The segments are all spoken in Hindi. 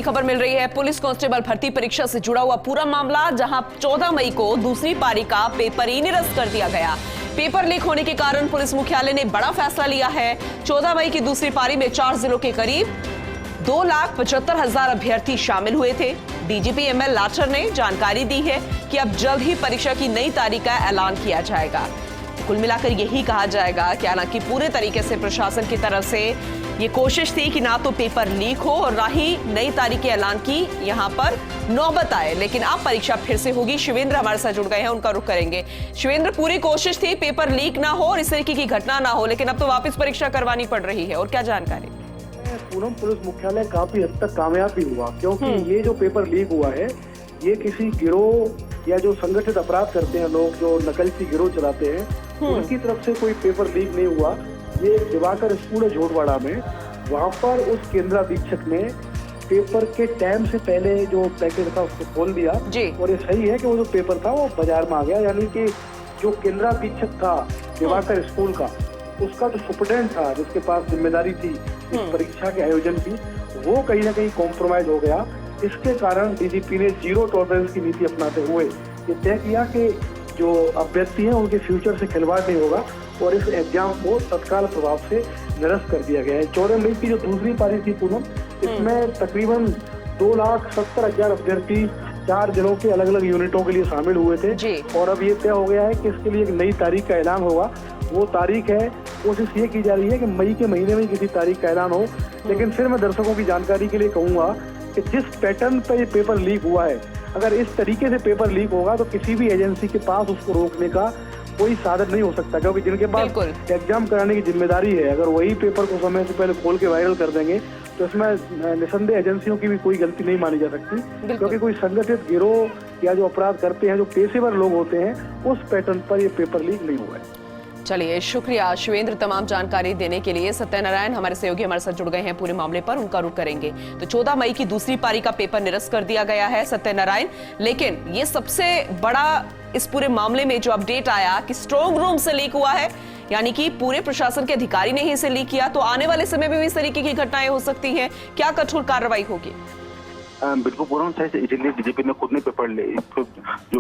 खबर मिल रही है पुलिस कांस्टेबल भर्ती परीक्षा से जुड़ा हुआ पूरा मामला, जहां 14 मई को दूसरी पारी का पेपर ही निरस्त कर दिया गया। पेपर लीक होने के कारण पुलिस मुख्यालय ने बड़ा फैसला लिया है। 14 मई की दूसरी पारी में 4 जिलों के करीब 2,75,000 अभ्यर्थी शामिल हुए थे। डीजीपी एमएल लाठर ने जानकारी दी है कि अब जल्द ही परीक्षा की नई तारीख का ऐलान किया जाएगा। कुल मिलाकर यही कहा जाएगा कि हालांकि पूरे तरीके से प्रशासन की तरफ से ये कोशिश थी कि ना तो पेपर लीक हो और ना ही नई तारीख के ऐलान की यहां पर नौबत आए, लेकिन अब परीक्षा फिर से होगी। शिवेंद्र हमारे साथ जुड़ गए हैं, उनका रुख करेंगे। शिवेंद्र, पूरी कोशिश थी पेपर लीक ना हो और इस तरीके की घटना ना हो, लेकिन अब तो वापस परीक्षा करवानी पड़ रही है, और क्या जानकारी? पूनम, पुलिस मुख्यालय काफी हद तक कामयाब भी हुआ, क्योंकि ये जो पेपर लीक हुआ है ये किसी गिरोह या जो संगठित अपराध करते हैं लोग, जो नकली गिरोह चलाते हैं, उनकी तरफ से कोई पेपर लीक नहीं हुआ। ये दिवाकर स्कूल है झोटवाड़ा में, वहाँ पर उस केंद्राधीक्षक ने पेपर के टाइम से पहले जो पैकेट था उसको खोल दिया, और ये सही है कि वो जो पेपर था वो बाजार में आ गया। यानी कि जो केंद्राधीक्षक था दिवाकर स्कूल का, उसका जो सुपरडेंट था जिसके पास जिम्मेदारी थी इस परीक्षा के आयोजन की, वो कहीं ना कहीं कॉम्प्रोमाइज हो गया। इसके कारण डीजीपी ने जीरो टॉलरेंस की नीति अपनाते हुए ये तय किया कि जो अभ्यर्थी हैं उनके फ्यूचर से खिलवाड़ नहीं होगा, और इस एग्जाम को तत्काल प्रभाव से निरस्त कर दिया गया है। 14 मई की जो दूसरी पारी थी पूनम, इसमें तकरीबन 2,70,000 अभ्यर्थी 4 जिलों के अलग अलग यूनिटों के लिए शामिल हुए थे, और अब ये तय हो गया है कि इसके लिए एक नई तारीख का ऐलान होगा। वो तारीख है, कोशिश ये की जा रही है कि मई के महीने में किसी तारीख का ऐलान हो। लेकिन फिर मैं दर्शकों की जानकारी के लिए कहूंगा कि जिस पैटर्न पर ये पेपर लीक हुआ है, अगर इस तरीके से पेपर लीक होगा तो किसी भी एजेंसी के पास उसको रोकने का कोई साधन नहीं हो सकता, क्योंकि जिनके पास एग्जाम कराने की जिम्मेदारी है, अगर वही पेपर को समय से पहले खोल के वायरल कर देंगे तो इसमें निसंदेह एजेंसियों की भी कोई गलती नहीं मानी जा सकती, क्योंकि कोई संगठित गिरोह या जो अपराध करते हैं, जो पेशेवर लोग होते हैं, उस पैटर्न पर ये पेपर लीक नहीं हुआ है। चलिए, शुक्रिया शिवेंद्र तमाम जानकारी देने के लिए। सत्यनारायण हमारे सहयोगी हमारे साथ जुड़ गए हैं पूरे मामले पर, उनका रुख करेंगे। तो 14 मई की दूसरी पारी का पेपर निरस्त कर दिया गया है सत्यनारायण, लेकिन ये सबसे बड़ा इस पूरे मामले में जो अपडेट आया कि स्ट्रांग रूम से लीक हुआ है, यानी कि पूरे प्रशासन के अधिकारी ने ही इसे लीक किया। तो आने वाले समय में भी इस तरीके की घटनाएं हो सकती हैं, क्या कठोर कार्रवाई होगी? बिल्कुल पूरा सही, इसीलिए डीजीपी ने खुद ने जो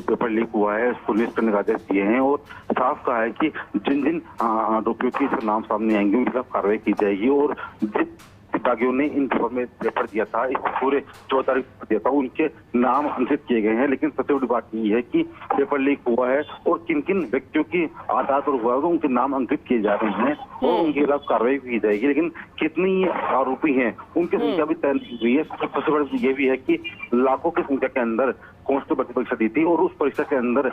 पेपर लीक हुआ है उसको लिस्ट करने का आदेश दिए हैं, और साफ कहा है कि जिन जिन आरोपियों के नाम सामने आएंगे उनके खिलाफ कार्रवाई की जाएगी। और जिस विभागियों ने इन पेपर में पेपर दिया था, इस पूरे 14 तारीख को दिया था, उनके नाम अंकित किए गए हैं। लेकिन सबसे बड़ी बात ये है कि पेपर लीक हुआ है और किन किन व्यक्तियों की आधार पर हुआ है तो उनके नाम अंकित किए जा रहे हैं और उनके खिलाफ कार्रवाई की जाएगी। लेकिन कितनी आरोपी हैं उनकी संख्या भी तय नहीं हुई है। सबसे बड़ी ये भी है कि लाखों की संख्या के अंदर कांस्टेबल की परीक्षा दी थी, और उस परीक्षा के अंदर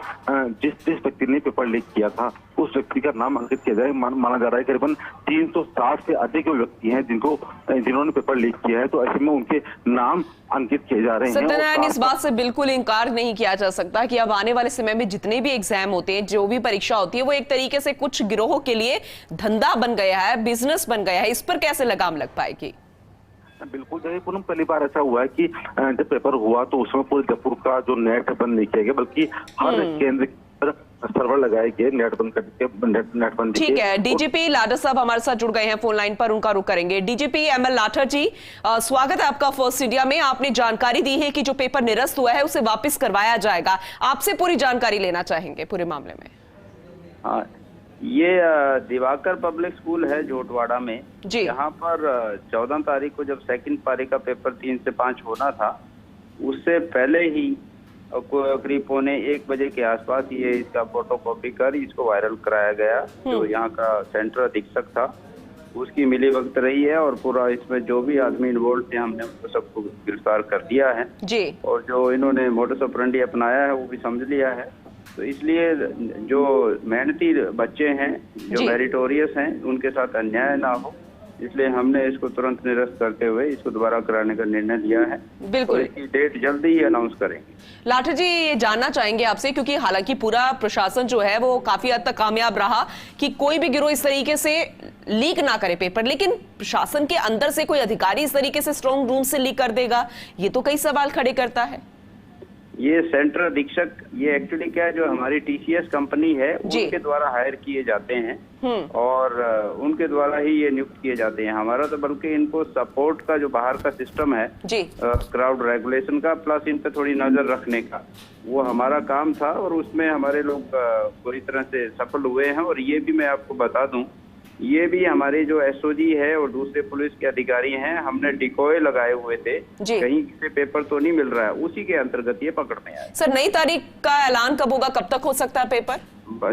जिस व्यक्ति ने पेपर लीक किया था उस व्यक्ति का नाम अंकित किया जाए। माना जा रहा है करीबन 360 से अधिक व्यक्ति हैं जिन्होंने पेपर लीक किया है, तो ऐसे में उनके नाम अंकित किए जा रहे हैं। सत्यनारायण, इस बात से बिल्कुल इनकार नहीं किया जा सकता कि अब आने वाले समय में जितने भी एग्जाम होते हैं, जो भी परीक्षा होती है, वो एक तरीके से कुछ गिरोहों के लिए धंधा बन गया है, बिजनेस बन गया है। इस पर कैसे लगाम लग पाएगी? बिल्कुल, जैसे पूनम पहली बार ऐसा हुआ है कि जब पेपर हुआ तो उसमें पूरे जयपुर का जो नेट बंद नहीं किया गया, बल्कि हर केंद्र पर सर्वर लगाए गए, नेट बंद करके नेट बंद। ठीक है, डीजीपी लाठर साहब हमारे साथ जुड़ गए हैं फोन लाइन पर, उनका रुख करेंगे। डीजीपी एमएल लाठर जी, स्वागत है आपका फर्स्ट इंडिया में। आपने जानकारी दी है कि जो पेपर निरस्त हुआ है उसे वापस करवाया जाएगा, आपसे पूरी जानकारी लेना चाहेंगे पूरे मामले में। हाँ, ये दिवाकर पब्लिक स्कूल है झोटवाड़ा में, यहाँ पर 14 तारीख को जब सेकंड पारी का पेपर 3 से 5 होना था, उससे पहले ही करीब 1:15 बजे के आसपास ये इसका फोटोकॉपी कर इसको वायरल कराया गया। जो यहाँ का सेंटर अधीक्षक था उसकी मिलीभगत रही है, और पूरा इसमें जो भी आदमी इन्वॉल्व थे हमने उनको सबको गिरफ्तार कर दिया है जी, और जो इन्होंने मोडस ऑपरेंडी अपनाया है वो भी समझ लिया है। तो इसलिए जो मेहनती बच्चे हैं, जो मेरिटोरियस हैं, उनके साथ अन्याय ना हो, इसलिए हमने इसको तुरंत निरस्त करते हुए इसको दोबारा कराने का निर्णय लिया है। बिल्कुल, और इसकी डेट जल्दी ही अनाउंस करेंगे। लाठर जी, ये जानना चाहेंगे आपसे, क्योंकि हालांकि पूरा प्रशासन जो है वो काफी हद तक कामयाब रहा कि कोई भी गिरोह इस तरीके से लीक ना करे पेपर, लेकिन प्रशासन के अंदर से कोई अधिकारी इस तरीके से स्ट्रांग रूम से लीक कर देगा, ये तो कई सवाल खड़े करता है। ये सेंटर अधीक्षक, ये एक्चुअली क्या है, जो हमारी टीसीएस कंपनी है उनके द्वारा हायर किए जाते हैं और उनके द्वारा ही ये नियुक्त किए जाते हैं। हमारा तो बल्कि इनको सपोर्ट का जो बाहर का सिस्टम है क्राउड रेगुलेशन का, प्लस इन पे थोड़ी नजर रखने का, वो हमारा काम था और उसमें हमारे लोग पूरी तरह से सफल हुए हैं। और ये भी मैं आपको बता दूं, ये भी हमारे जो एसओजी है और दूसरे पुलिस के अधिकारी हैं, हमने डिकॉय लगाए हुए थे, कहीं से पेपर तो नहीं मिल रहा है, उसी के अंतर्गत ये पकड़ में आया। सर, नई तारीख का ऐलान कब होगा, कब तक हो सकता है पेपर?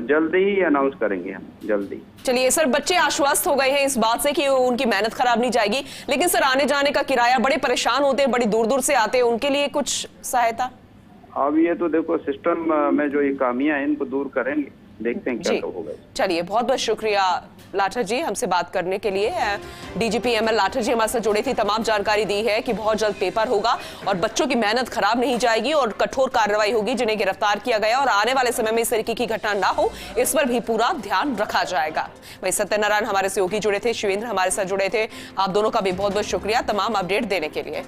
जल्दी ही अनाउंस करेंगे हम, जल्दी। चलिए सर, बच्चे आश्वस्त हो गए हैं इस बात से कि उनकी मेहनत खराब नहीं जाएगी, लेकिन सर आने जाने का किराया, बड़े परेशान होते हैं, बड़ी दूर दूर से आते हैं, उनके लिए कुछ सहायता? अब ये तो देखो सिस्टम में जो ये खामियां हैं इनको दूर करेंगे, देखते हैं क्या होगा। चलिए, बहुत बहुत शुक्रिया लाठर जी हमसे बात करने के लिए। डीजीपी एमएल लाठर जी हमारे साथ जुड़े थे, तमाम जानकारी दी है कि बहुत जल्द पेपर होगा और बच्चों की मेहनत खराब नहीं जाएगी और कठोर कार्रवाई होगी जिन्हें गिरफ्तार किया गया, और आने वाले समय में इस तरीके की घटना ना हो इस पर भी पूरा ध्यान रखा जाएगा। वही सत्यनारायण हमारे सहयोगी जुड़े थे, शिवेंद्र हमारे साथ जुड़े थे, आप दोनों का भी बहुत बहुत शुक्रिया तमाम अपडेट देने के लिए।